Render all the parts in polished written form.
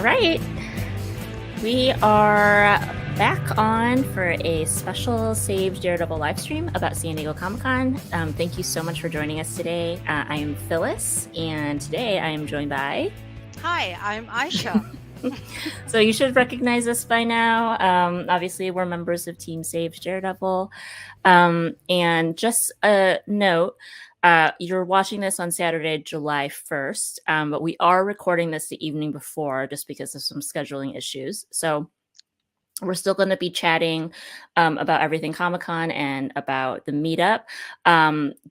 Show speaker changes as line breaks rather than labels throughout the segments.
All right. We are back on for a special Save Daredevil live stream about San Diego Comic-Con. Thank you so much for joining us today. I am Phyllis, and today I am joined by...
Hi, I'm Aisha.
So you should recognize us by now. Obviously, we're members of Team Save Daredevil. And just a note, you're watching this on Saturday, July 1st, but we are recording this the evening before just because of some scheduling issues. So we're still going to be chatting about everything Comic-Con and about the meetup,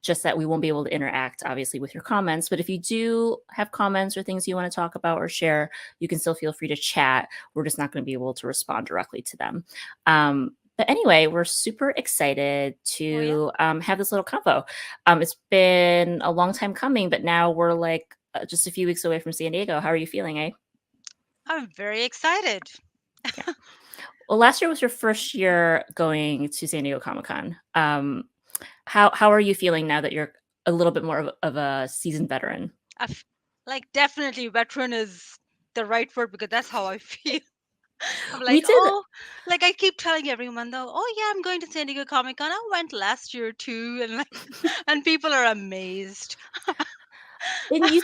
just that we won't be able to interact, obviously, with your comments. But if you do have comments or things you want to talk about or share, you can still feel free to chat. We're just not going to be able to respond directly to them. But anyway, we're super excited to have this little convo. It's been a long time coming, but now we're like just a few weeks away from San Diego. How are you feeling, eh?
I'm very excited.
Yeah. Well, last year was your first year going to San Diego Comic-Con. How are you feeling now that you're a little bit more of a seasoned veteran?
Definitely veteran is the right word because that's how I feel. I'm
We
like,
did.
oh, like I keep telling everyone though, oh yeah, I'm going to San Diego Comic Con. I went last year too, and and people are amazed.
And you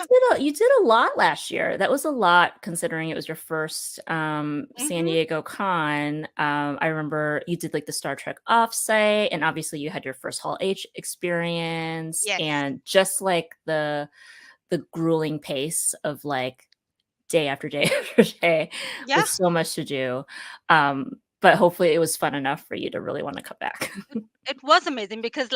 did a lot last year. That was a lot considering it was your first San
hmm
Diego Con. I remember you did like the Star Trek offsite, and obviously you had your first Hall H experience,
Yes.
and just like the grueling pace of like day after day after day
Yeah,
with so much to do. But hopefully it was fun enough for you to really want to come back.
it was amazing because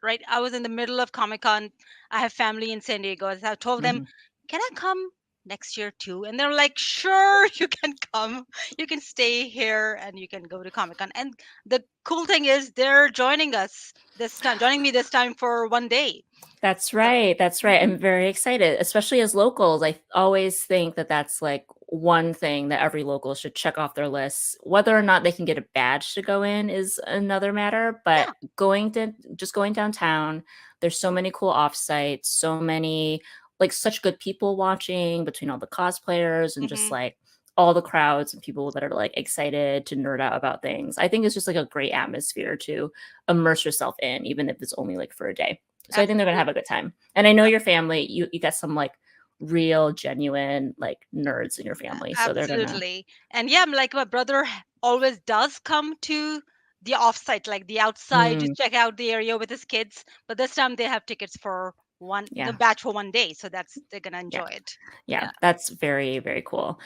right, I was in the middle of Comic Con. I have family in San Diego. So I told them,
Mhm.
can I come next year too? And they're like, sure, you can come. You can stay here and you can go to Comic Con. And the cool thing is they're joining us this time, joining me this time for one day.
That's
So
right. That's right.
mhm,
I'm very excited, especially as locals. I always think that that's like one thing that every local should check off their lists. Whether or not they can get a badge to go in is another matter. But
yeah.
going downtown, there's so many cool offsites, so many like such good people watching between all the cosplayers and just
hmm
like all the crowds and people that are like excited to nerd out about things. I think it's just like a great atmosphere to immerse yourself in, even if it's only like for a day. So I think they're gonna have a good time. And I know your family, you got some like real genuine like nerds in your family. So they're gonna...
Absolutely. And yeah, I'm like my brother always does come to the offsite, like the outside, to
Mm,
check out the area with his kids. But this time they have tickets for the
yeah,
batch for one day, so that's they're gonna
yeah,
enjoy it.
yeah.
Yeah.
That's very, very cool.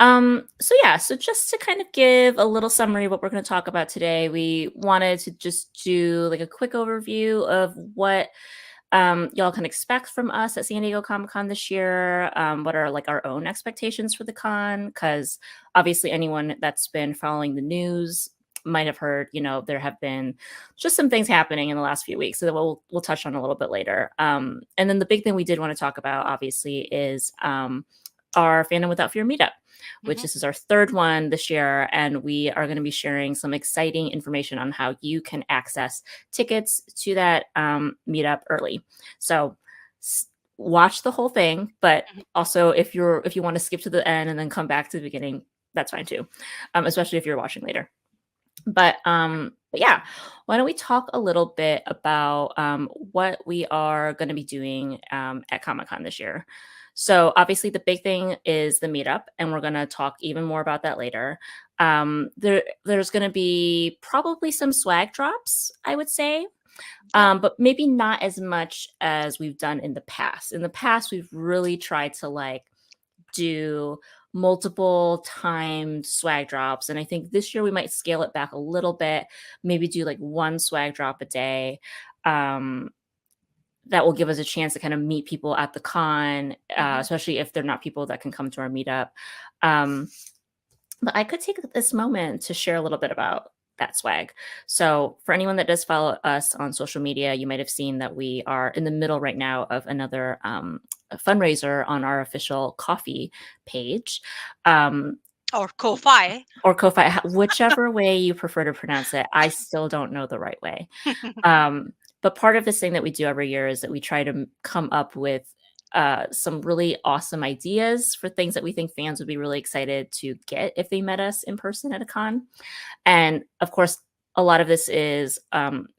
Mhm.
So yeah, so just to kind of give a little summary of what we're gonna talk about today, we wanted to just do like a quick overview of what y'all can expect from us at San Diego Comic Con this year. What are like our own expectations for the con? Because obviously, anyone that's been following the news might have heard, there have been just some things happening in the last few weeks. So that we'll touch on a little bit later. And then the big thing we did want to talk about, obviously, is our Fandom Without Fear meetup, which
Mhm.
this is our third one this year. And we are going to be sharing some exciting information on how you can access tickets to that meetup early. So watch the whole thing, but
Mhm.
also if you want to skip to the end and then come back to the beginning, that's fine too, especially if you're watching later. But yeah, why don't we talk a little bit about what we are going to be doing at Comic Con this year? So obviously the big thing is the meetup, and we're going to talk even more about that later. There's going to be probably some swag drops, I would say,
Yeah.
but maybe not as much as we've done in the past. In the past, we've really tried to like do multiple timed swag drops. And I think this year we might scale it back a little bit, maybe do like one swag drop a day. Um, that will give us a chance to kind of meet people at the con,
Mhm.
especially if they're not people that can come to our meetup. Um, but I could take this moment to share a little bit about that swag. So, for anyone that does follow us on social media, you might have seen that we are in the middle right now of another fundraiser on our official coffee page. Um,
Or Ko-Fi.
or Ko-fi, whichever way you prefer to pronounce it. I still don't know the right way. But part of this thing that we do every year is that we try to come up with some really awesome ideas for things that we think fans would be really excited to get if they met us in person at a con. And of course, a lot of this is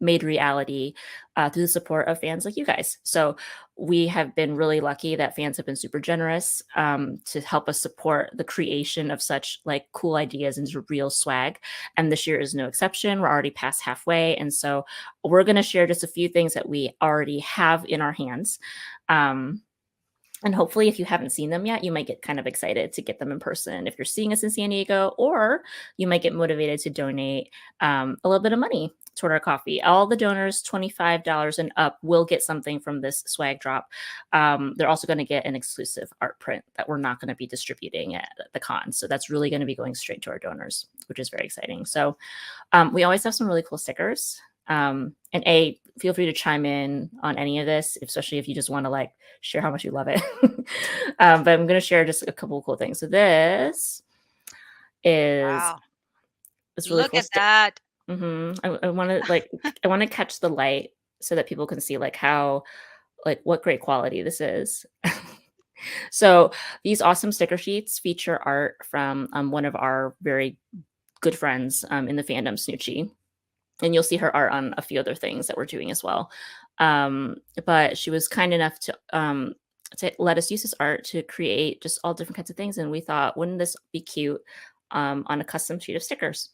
made reality through the support of fans like you guys. So we have been really lucky that fans have been super generous to help us support the creation of such like cool ideas into real swag. And this year is no exception. We're already past halfway. And so we're going to share just a few things that we already have in our hands. And hopefully, if you haven't seen them yet, you might get kind of excited to get them in person if you're seeing us in San Diego, or you might get motivated to donate a little bit of money toward our coffee. All the donors, $25 and up, will get something from this swag drop. They're also going to get an exclusive art print that we're not going to be distributing at the con. So that's really going to be going straight to our donors, which is very exciting. So we always have some really cool stickers. And feel free to chime in on any of this, especially if you just want to like share how much you love it. But I'm going to share just a couple of cool things. So this is
Wow.
this really
Look
cool
at that.
I want to like I want to catch the light so that people can see like how like what great quality this is. So these awesome sticker sheets feature art from one of our very good friends in the fandom, Snoochie. And you'll see her art on a few other things that we're doing as well. But she was kind enough to let us use this art to create just all different kinds of things. And we thought, wouldn't this be cute on a custom sheet of stickers?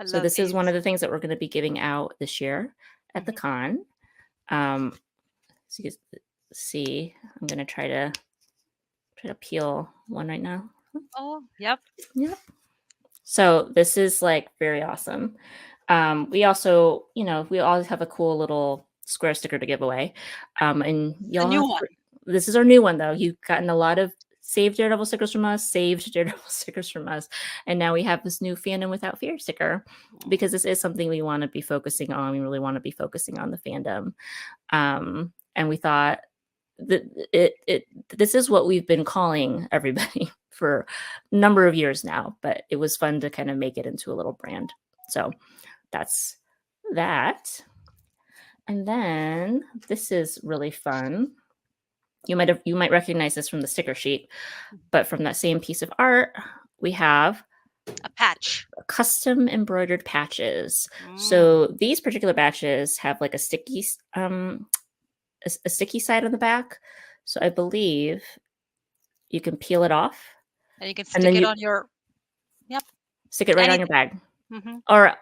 So this is one of the things that we're going to be giving out this year at the con. So you can see, I'm going to try to peel one right now.
Oh, yep.
Yep. So this is like very awesome. We also, we always have a cool little square sticker to give away. And y'all
new one.
This is our new one though. You've gotten a lot of saved Daredevil stickers from us, and now we have this new Fandom Without Fear sticker because this is something we want to be focusing on. We really want to be focusing on the fandom. And we thought that this is what we've been calling everybody for a number of years now, but it was fun to kind of make it into a little brand. So that's that. And then this is really fun. You might recognize this from the sticker sheet, but from that same piece of art, we have
a patch,
custom embroidered patches. So these particular patches have like a sticky side on the back. So I believe you can peel it off,
and you can stick it on your
stick it right on your bag, or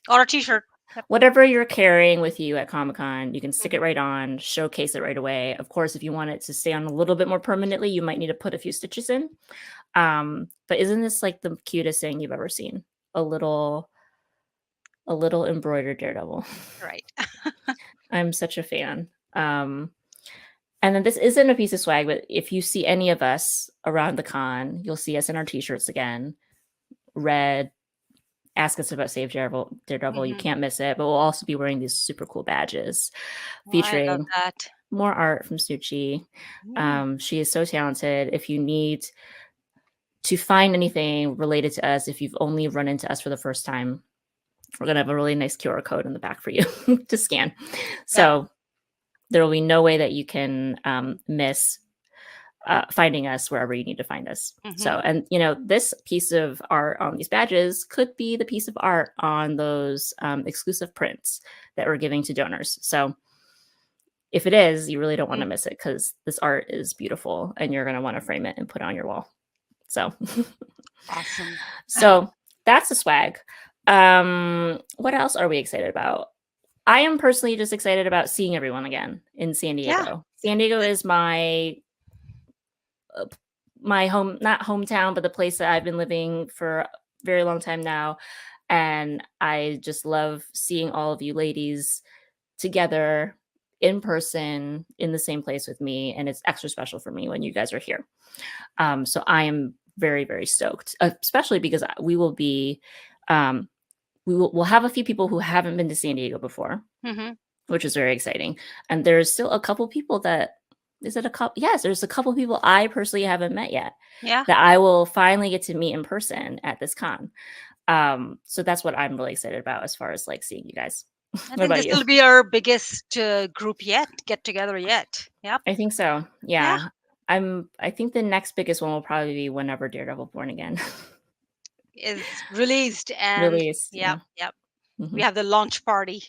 a t-shirt.
Yep. Whatever you're carrying with you at Comic-Con, you can stick it right on, showcase it right away. Of course, if you want it to stay on a little bit more permanently, you might need to put a few stitches in. But isn't this like the cutest thing you've ever seen? A little embroidered Daredevil.
Right.
I'm such a fan. And then this isn't a piece of swag, but if you see any of us around the con, you'll see us in our t-shirts again. Red, ask us about Save Daredevil. You can't miss it. But we'll also be wearing these super cool badges featuring more art from Snoochie. She is so talented. If you need to find anything related to us, if you've only run into us for the first time, we're going to have a really nice QR code in the back for you to scan. So there will be no way that you can miss finding us wherever you need to find us. So, and this piece of art on these badges could be the piece of art on those exclusive prints that we're giving to donors. So if it is, you really don't want to miss it because this art is beautiful and you're going to want to frame it and put it on your wall. So
awesome.
So that's the swag. What else are we excited about? I am personally just excited about seeing everyone again in San Diego.
Yeah.
San Diego is my home, not hometown, but the place that I've been living for a very long time now. And I just love seeing all of you ladies together in person in the same place with me. And it's extra special for me when you guys are here. So I am very, very stoked, especially because we will be, we'll have a few people who haven't been to San Diego before, which is very exciting. And there's still a couple people that, is it a couple? Yes, there's a couple people I personally haven't met yet.
Yeah.
That I will finally get to meet in person at this con. So that's what I'm really excited about as far as like seeing you guys.
I think this will be our biggest group yet, get together yet. Yep.
I think so. Yeah. I think the next biggest one will probably be whenever Daredevil Born Again
is released, and
released.
yep,
Yeah.
yep. We
Hmm.
have the launch party.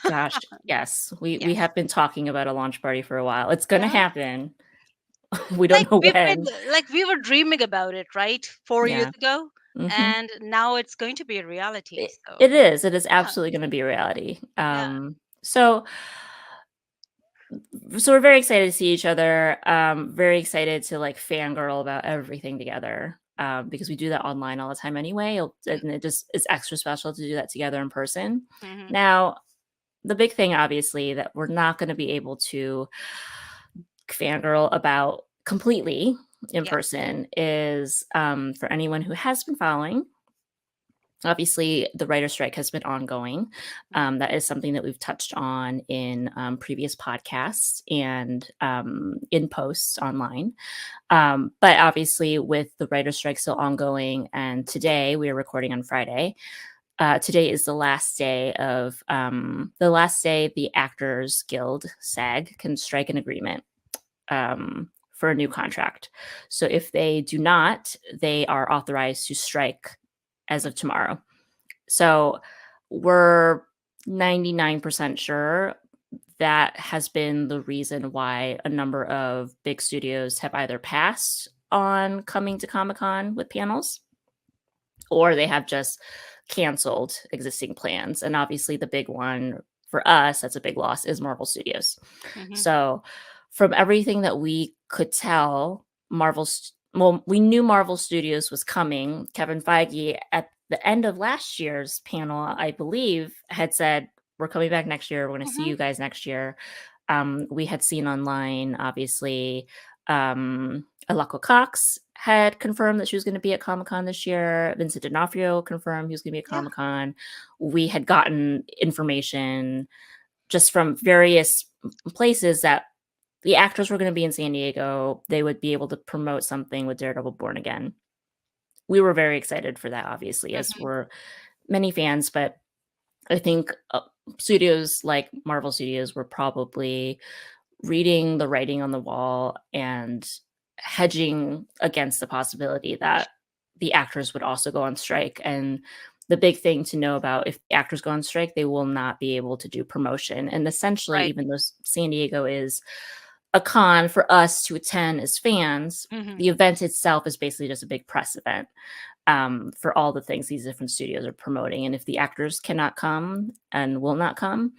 Gosh, yes. We
Yes.
have been talking about a launch party for a while. It's gonna
Yeah.
happen. We don't know when.
Like we were dreaming about it, right? 4 years
Yeah.
ago,
Hmm.
and now it's going to be a reality.
It,
So
it is. It is
yeah,
absolutely going to be a reality.
yeah.
So we're very excited to see each other. Very excited to like fangirl about everything together. Because we do that online all the time anyway. And it just is extra special to do that together in person.
Mm-hmm.
Now, the big thing, obviously, that we're not going to be able to fangirl about completely in
Yep.
person is for anyone who has been following. Obviously, the writer strike has been ongoing.
Mm-hmm.
That is something that we've touched on in previous podcasts and in posts online. But obviously, with the writer strike still ongoing, and today we are recording on Friday. Today is the last day the Actors Guild (SAG) can strike an agreement for a new contract. So if they do not, they are authorized to strike as of tomorrow. So we're 99% sure that has been the reason why a number of big studios have either passed on coming to Comic Con with panels or they have just canceled existing plans. And obviously, the big one for us, that's a big loss, is Marvel Studios.
Mm-hmm.
So, from everything that we could tell, well, we knew Marvel Studios was coming. Kevin Feige, at the end of last year's panel, I believe, had said, "We're coming back next year. We're going to see
Mm-hmm.
you guys next year." We had seen online, obviously, Alako Cox had confirmed that she was going to be at Comic Con this year. Vincent D'Onofrio confirmed he was going to be at
Yeah.
Comic Con. We had gotten information just from various places that the actors were going to be in San Diego. They would be able to promote something with Daredevil Born Again. We were very excited for that, obviously, as
Mm-hmm.
were many fans. But I think studios like Marvel Studios were probably reading the writing on the wall and hedging against the possibility that the actors would also go on strike. And the big thing to know about, if the actors go on strike, they will not be able to do promotion. And essentially,
Right.
even though San Diego is a con for us to attend as fans,
Mm-hmm.
the event itself is basically just a big press event for all the things these different studios are promoting. And if the actors cannot come and will not come,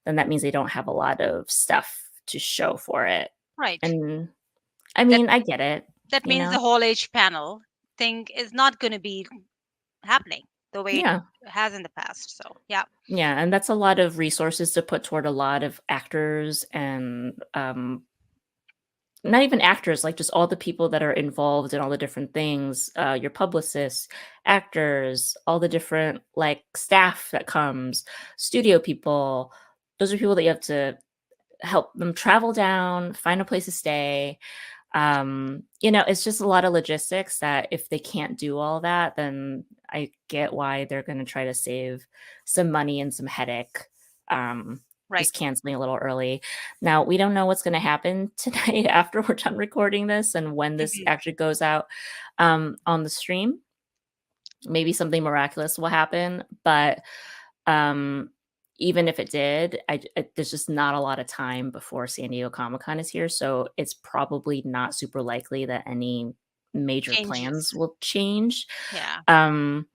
then that means they don't have a lot of stuff to show for it.
Right.
And I
That
mean, I get it,
that
you
means
know?
the whole age panel thing is not going to be happening the way it
Yeah.
has in the past. So yeah.
Yeah. And that's a lot of resources to put toward a lot of actors and not even actors, like just all the people that are involved in all the different things, your publicists, actors, all the different like staff that comes, studio people. Those are people that you have to help them travel down, find a place to stay. It's just a lot of logistics that if they can't do all that, then I get why they're going to try to save some money and some headache. Just
Right.
canceling a little early. Now, we don't know what's going to happen tonight after we're done recording this and when this
Mm-hmm.
actually goes out on the stream. Maybe something miraculous will happen, but um, even if it did, there's just not a lot of time before San Diego Comic-Con is here, so it's probably not super likely that any major plans
Changes.
will change.
Yeah.
Um,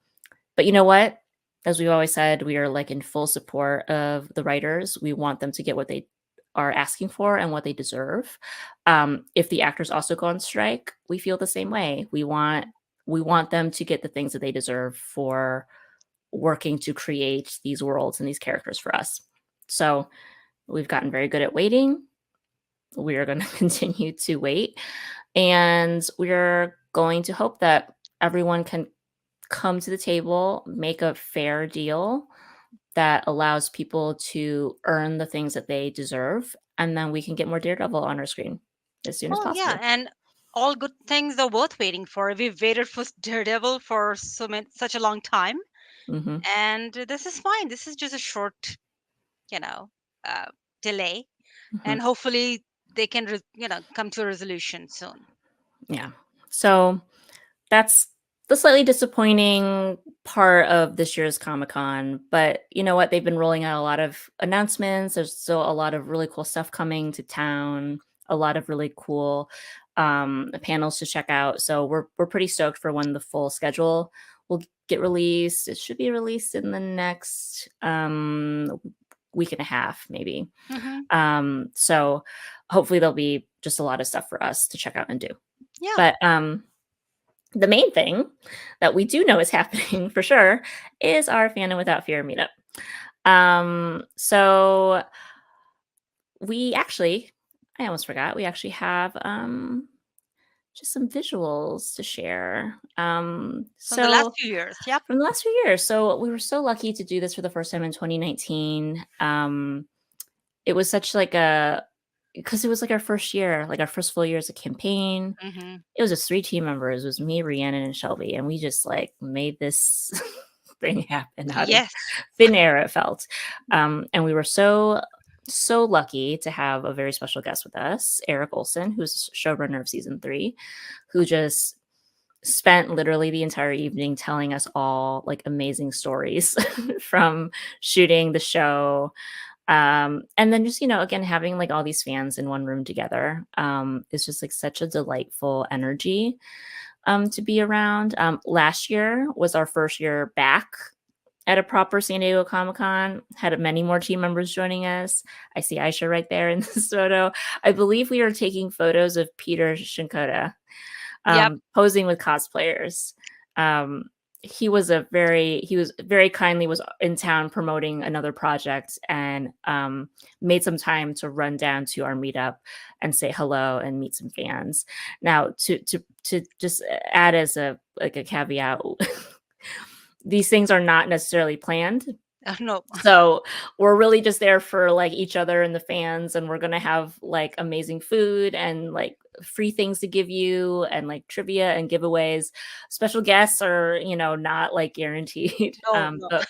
but you know what? As we've always said, we are like in full support of the writers. We want them to get what they are asking for and what they deserve. If the actors also go on strike, we feel the same way. We want them to get the things that they deserve for working to create these worlds and these characters for us. So we've gotten very good at waiting. We are going to continue to wait. And we're going to hope that everyone can come to the table, make a fair deal that allows people to earn the things that they deserve. And then we can get more Daredevil on our screen as soon as
Well, yeah,
possible.
and all good things are worth waiting for. We've waited for Daredevil for such a long time,
Hmm.
and this is fine. This is just a short, you know, uh, delay,
Hmm.
and hopefully. they can come to a resolution soon.
Yeah. So that's the slightly disappointing part of this year's Comic-Con, but you know what? They've been rolling out a lot of announcements. There's still a lot of really cool stuff coming to town, a lot of really cool panels to check out. So we're pretty stoked for when the full schedule will get released. It should be released in the next week and a half, maybe.
Hmm.
So hopefully there'll be just a lot of stuff for us to check out and do.
Yeah.
But the main thing that we do know is happening for sure is our Fandom Without Fear meetup. So we actually, I almost forgot, we actually have just some visuals to share.
From the last
So
few years. Yep.
from the last few years, so we were so lucky to do this for the first time in 2019. It was such like a because it was like our first year, like our first full year as a campaign.
Hmm.
It was just 3 team members. It was me, Rhiannon, and Shelby, and we just, like, made this thing happen out of
Yes.
thin air, it felt. And we were so lucky to have a very special guest with us, Eric Olson, who's showrunner of season 3, who just spent literally the entire evening telling us all, like, amazing stories from shooting the show, and then just, again, having like all these fans in one room together is just like such a delightful energy to be around. Last year was our first year back at a proper San Diego Comic Con, had many more team members joining us. I see Aisha right there in this photo. I believe we are taking photos of Peter Shinkota
Yep.
posing with cosplayers. Um, he was very kindly was in town promoting another project and made some time to run down to our meetup and say hello and meet some fans. Now to just add as a like a caveat, these things are not necessarily planned.
No.
So we're really just there for like each other and the fans, and we're gonna have like amazing food and like free things to give you and like trivia and giveaways. Special guests are, not like guaranteed.
No. No.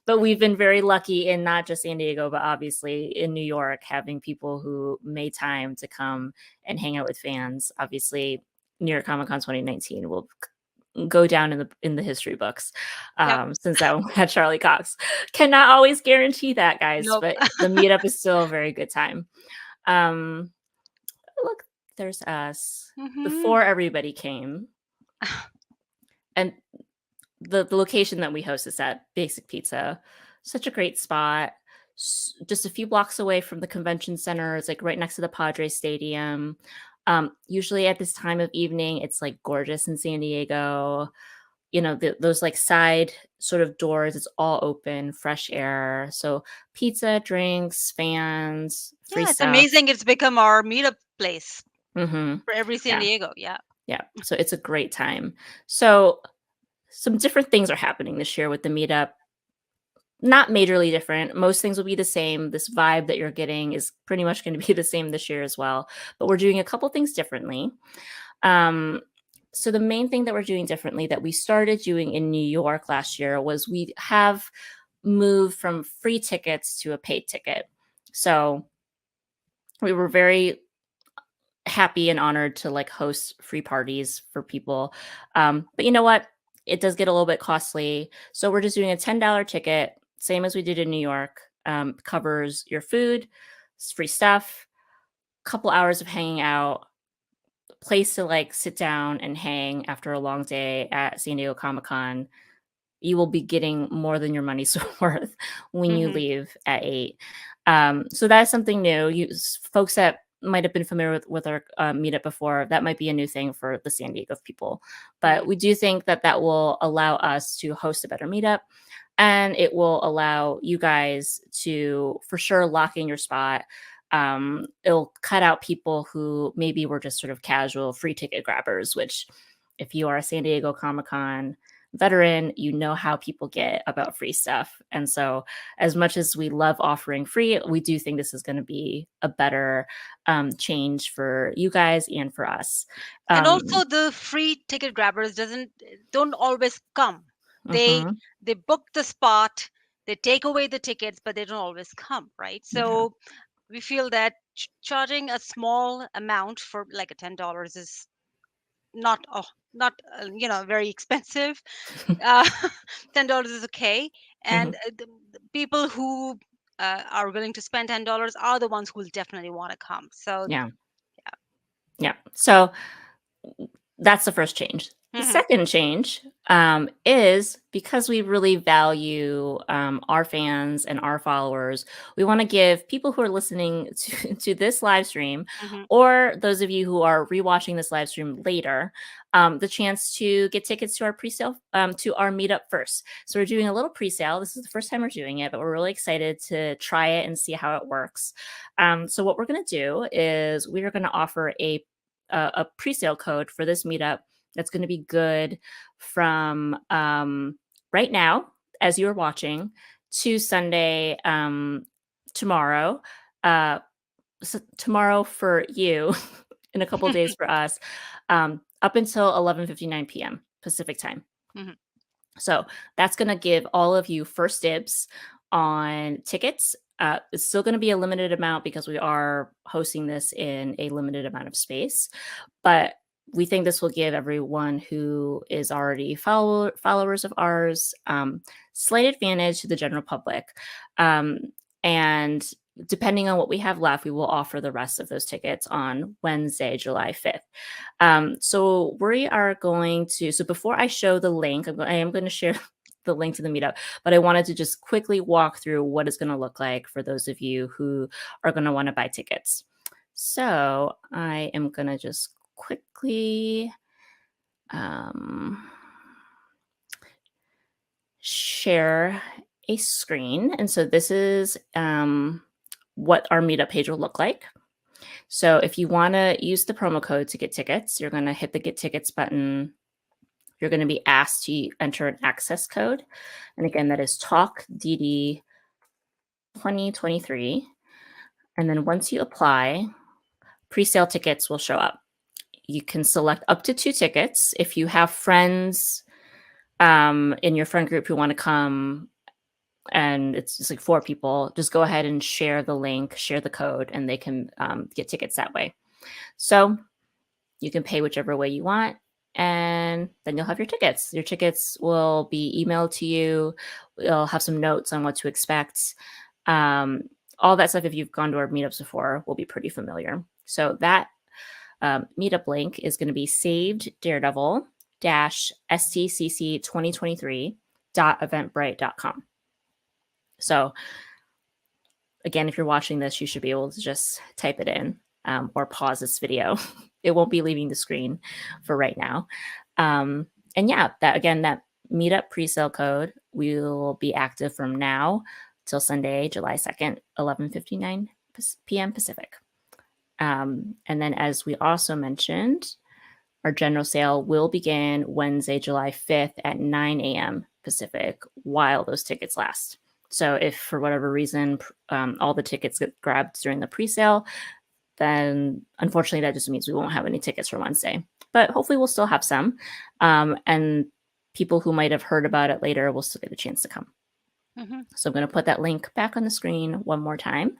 But we've been very lucky in not just San Diego, but obviously in New York, having people who made time to come and hang out with fans. Obviously, New York Comic Con 2019 will go down in the history books,
Yep.
since that one had Charlie Cox. Cannot always guarantee that, guys,
Nope.
but the meetup is still a very good time. Um, look, there's us
Hmm.
before everybody came, and the location that we host is at Basic Pizza. Such a great spot. Just a few blocks away from the convention center. It's like right next to the Padres Stadium. Usually at this time of evening, it's like gorgeous in San Diego. Those like side sort of doors, it's all open, fresh air. So pizza, drinks, fans, free
Yeah, it's
stuff.
amazing. It's become our meetup place
Hmm.
for every San
Yeah,
Diego. Yeah.
yeah. So it's a great time. So some different things are happening this year with the meetup. Not majorly different. Most things will be the same. This vibe that you're getting is pretty much going to be the same this year as well. But we're doing a couple things differently. Um, so the main thing that we're doing differently that we started doing in New York last year was we have moved from free tickets to a paid ticket. So we were very happy and honored to like host free parties for people. But you know what? It does get a little bit costly. So we're just doing a $10 ticket, same as we did in New York. Covers your food, free stuff, couple hours of hanging out, place to like sit down and hang after a long day at San Diego Comic Con. You will be getting more than your money's worth when you
Hmm.
leave at 8. So that is something new. Folks that might have been familiar with our meetup before, that might be a new thing for the San Diego people. But we do think that that will allow us to host a better meetup, and it will allow you guys to for sure lock in your spot. It'll cut out people who maybe were just sort of casual free ticket grabbers, which if you are a San Diego Comic Con veteran, you know how people get about free stuff. And so, as much as we love offering free, we do think this is going to be a better change for you guys and for us.
And
Um,
also the free ticket grabbers don't always come. They
mhm,
they book the spot, they take away the tickets, but they don't always come, right?
yeah.
So we feel that charging a small amount for like a $10 is not very expensive. uh, $10 is okay, and
Mhm.
the people who are willing to spend $10 are the ones who will definitely want to come. So
Yeah. Yeah. So that's the first change. The
hmm
second change is because we really value our fans and our followers, we want to give people who are listening to this live stream,
hmm
or those of you who are rewatching this live stream later, the chance to get tickets to our pre-sale, to our meetup first. So we're doing a little pre-sale. This is the first time we're doing it, but we're really excited to try it and see how it works. So what we're going to do is we are going to offer a pre-sale code for this meetup that's going to be good from right now as you're watching to Sunday, tomorrow, uh, tomorrow for you in a couple days for us, up until 11:59 p.m. Pacific time.
hmm
So that's going to give all of you first dibs on tickets. It's still going to be a limited amount because we are hosting this in a limited amount of space, but we think this will give everyone who is already followers of ours slight advantage to the general public. Um, and depending on what we have left, we will offer the rest of those tickets on Wednesday, July 5th. So we are going to, so before I show the link, I am going to share the link to the meetup, but I wanted to just quickly walk through what it's going to look like for those of you who are going to want to buy tickets. So I am going to just quickly share a screen. And so this is what our meetup page will look like. So if you want to use the promo code to get tickets, you're going to hit the get tickets button. You're going to be asked to enter an access code. And again, that is TalkDD 2023. And then once you apply, pre-sale tickets will show up. You can select up to 2 tickets. If you have friends in your friend group who want to come, and it's just like 4 people, just go ahead and share the link, share the code, and they can get tickets that way. So you can pay whichever way you want, and then you'll have your tickets. Your tickets will be emailed to you. We'll have some notes on what to expect. All that stuff, if you've gone to our meetups before, will be pretty familiar. So that meetup link is going to be saved daredevil SDCC 2023.eventbrite.com. So again, if you're watching this, you should be able to just type it in or pause this video. It won't be leaving the screen for right now. And yeah, that meetup pre-sale code will be active from now till Sunday, July 2nd, 11:59 p.m. Pacific. And then, as we also mentioned, our general sale will begin Wednesday, July 5th at 9 a.m. Pacific while those tickets last. So if for whatever reason all the tickets get grabbed during the pre-sale, then unfortunately that just means we won't have any tickets for Wednesday. But hopefully we'll still have some. And people who might have heard about it later will still get a chance to come.
hmm
So I'm going to put that link back on the screen one more time.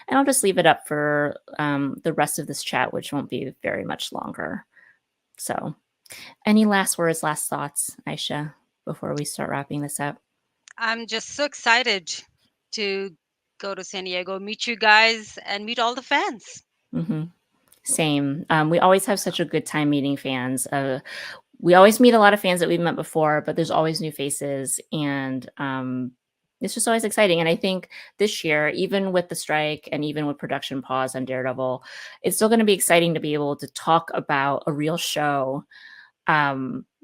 And I'll just leave it up for the rest of this chat, which won't be very much longer. So any last words, last thoughts, Aisha, before we start wrapping this up?
I'm just so excited to go to San Diego, meet you guys, and meet all the fans.
Mm-hmm. Same. We always have such a good time meeting fans. We always meet a lot of fans that we've met before, but there's always new faces, and it's just always exciting. And I think this year, even with the strike and even with production pause on Daredevil, it's still going to be exciting to be able to talk about a real show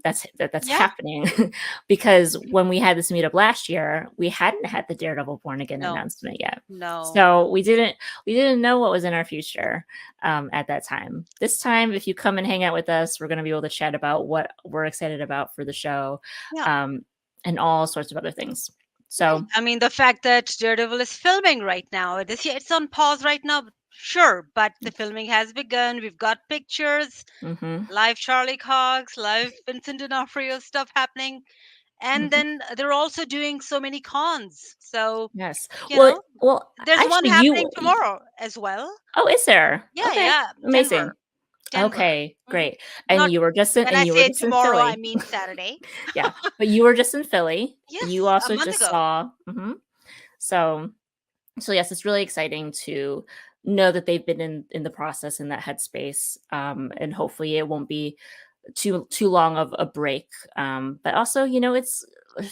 that's
Yeah.
happening. Because when we had this meetup last year, we hadn't had the Daredevil Born Again
No.
announcement yet.
No.
So we didn't know what was in our future at that time. This time, if you come and hang out with us, we're going to be able to chat about what we're excited about for the show,
Yeah.
and all sorts of other things. So
I mean, the fact that Daredevil is filming right now, it's on pause right now, sure, but the filming has begun. We've got pictures,
mhm.
live Charlie Cox, live Vincent D'Onofrio stuff happening. And then they're also doing so many cons. So,
Yes.
you
Well,
know,
well,
there's one
actually,
happening tomorrow as well.
oh, is there?
Yeah,
Okay,
yeah,
amazing.
Denver.
Okay,
Mhm.
great.
Not when I
And you were
say
just in
tomorrow, I
Philly.
mean Saturday.
Yeah, but you were just in Philly. You
Yes, a
also
month
just
ago.
saw. So, so yes, it's really exciting to know that they've been in the process in that headspace, and hopefully it won't be too long of a break. But also, it's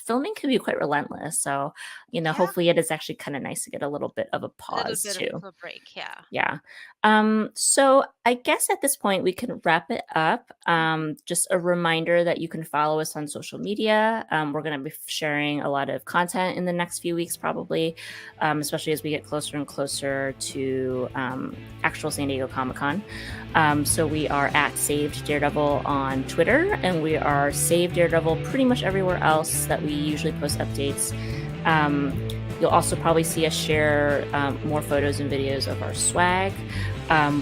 filming can be quite relentless. So,
Yeah,
hopefully it is actually kind of nice to get a little bit of a
a little
pause
bit of
too.
a break. Yeah.
Yeah. So I guess at this point we can wrap it up.
Mhm.
Just a reminder that you can follow us on social media. We're going to be sharing a lot of content in the next few weeks, probably, especially as we get closer and closer to actual San Diego Comic Con. So we are at Saved Daredevil on Twitter, and we are Saved Daredevil pretty much everywhere else that we usually post updates. You'll also probably see us share more photos and videos of our swag.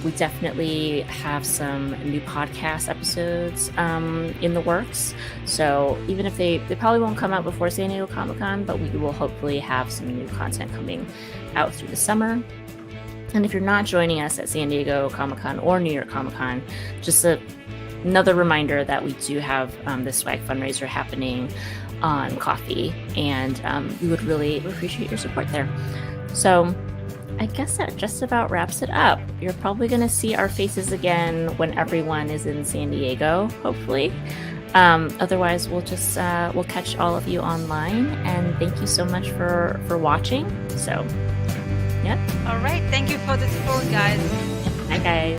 We definitely have some new podcast episodes in the works. So even if they probably won't come out before San Diego Comic Con, but we will hopefully have some new content coming out through the summer. And if you're not joining us at San Diego Comic Con or New York Comic Con, just another reminder that we do have this swag fundraiser happening on Coffee, and we would really appreciate your support there. So I guess that just about wraps it up. You're probably going to see our faces again when everyone is in San Diego, hopefully. Otherwise, we'll catch all of you online, and thank you so much for watching. So, yeah.
All right. Thank you for the support, guys.
Bye, guys.